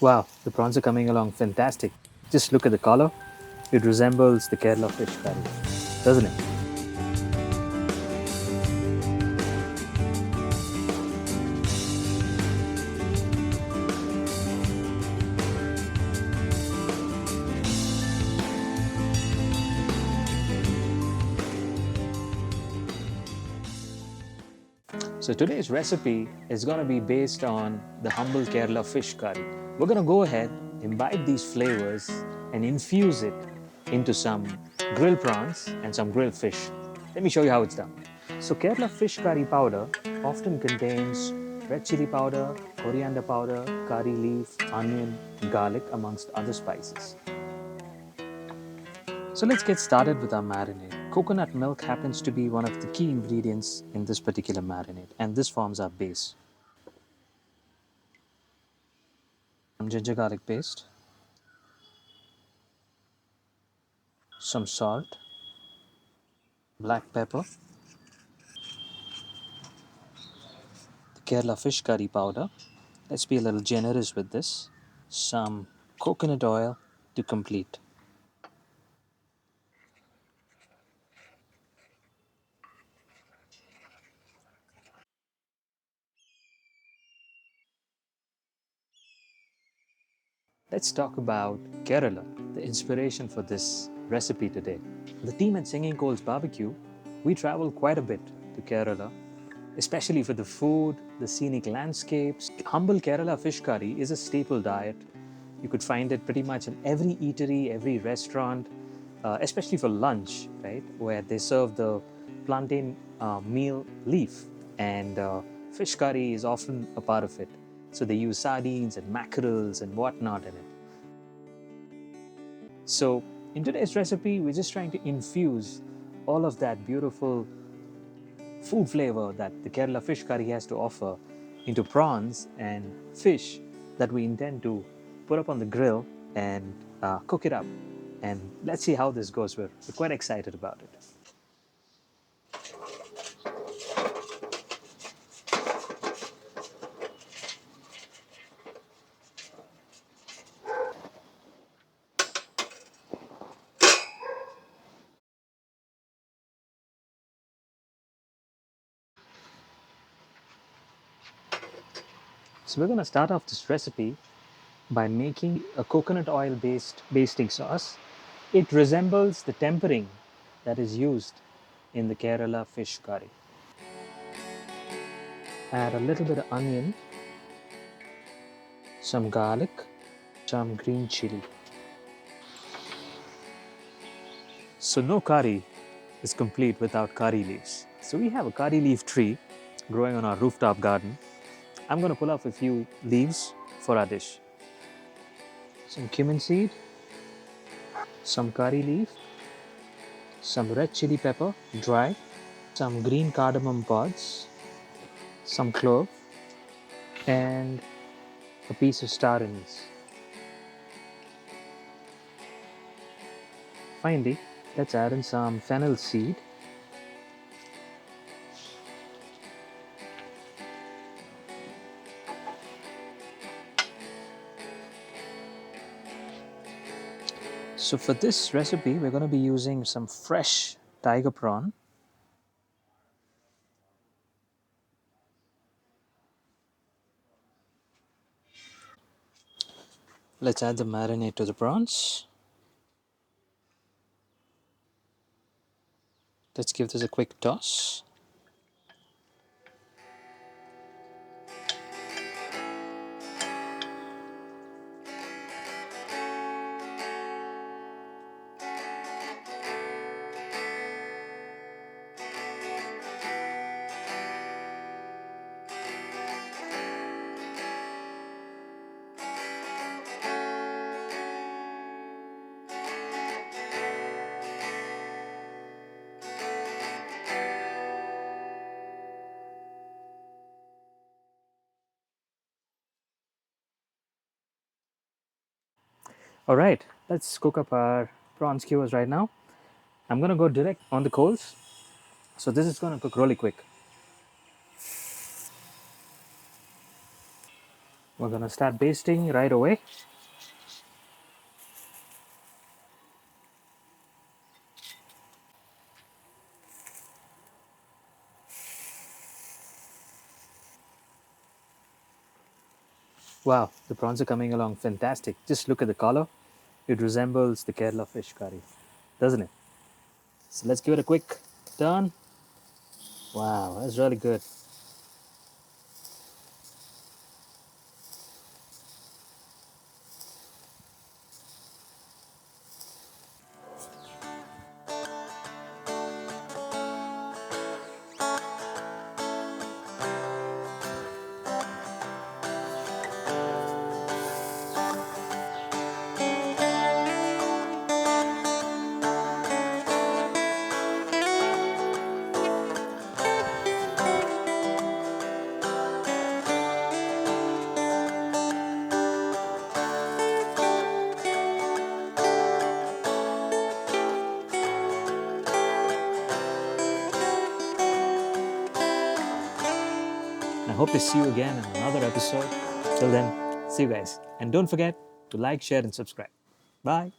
Wow, the prawns are coming along fantastic. Just look at the color. It resembles the Kerala fish curry, doesn't it? So today's recipe is going to be based on the humble Kerala fish curry. We're going to go ahead, imbibe these flavors, and infuse it into some grilled prawns and some grilled fish. Let me show you how it's done. So Kerala fish curry powder often contains red chili powder, coriander powder, curry leaf, onion, garlic, amongst other spices. So let's get started with our marinade. Coconut milk happens to be one of the key ingredients in this particular marinade, and this forms our base. Some ginger garlic paste, some salt, black pepper, the Kerala fish curry powder. Let's be a little generous with this. Some coconut oil to complete. Let's talk about Kerala, the inspiration for this recipe today. The team at Singing Coals BBQ, we travel quite a bit to Kerala, especially for the food, the scenic landscapes. Humble Kerala fish curry is a staple diet. You could find it pretty much in every eatery, every restaurant, especially for lunch, right? Where they serve the plantain meal leaf, and fish curry is often a part of it. So they use sardines and mackerels and whatnot in it. So in today's recipe, we're just trying to infuse all of that beautiful food flavor that the Kerala fish curry has to offer into prawns and fish that we intend to put up on the grill and cook it up. And let's see how this goes. We're quite excited about it. So we're going to start off this recipe by making a coconut oil based basting sauce. It resembles the tempering that is used in the Kerala fish curry. Add a little bit of onion, some garlic, some green chili. So no curry is complete without curry leaves. So we have a curry leaf tree growing on our rooftop garden. I'm going to pull off a few leaves for our dish. Some cumin seed, some curry leaf, some red chili pepper, dry, some green cardamom pods, some clove, and a piece of star anise. Finally, let's add in some fennel seed. So for this recipe, we're going to be using some fresh tiger prawn. Let's add the marinade to the prawns. Let's give this a quick toss. All right, let's cook up our prawn skewers right now. I'm going to go direct on the coals. So this is going to cook really quick. We're gonna start basting right away. Wow, the prawns are coming along fantastic. Just look at the color. It resembles the Kerala fish curry, doesn't it? So let's give it a quick turn. Wow, that's really good. And I hope to see you again in another episode. Till then, see you guys. And don't forget to like, share, and subscribe. Bye.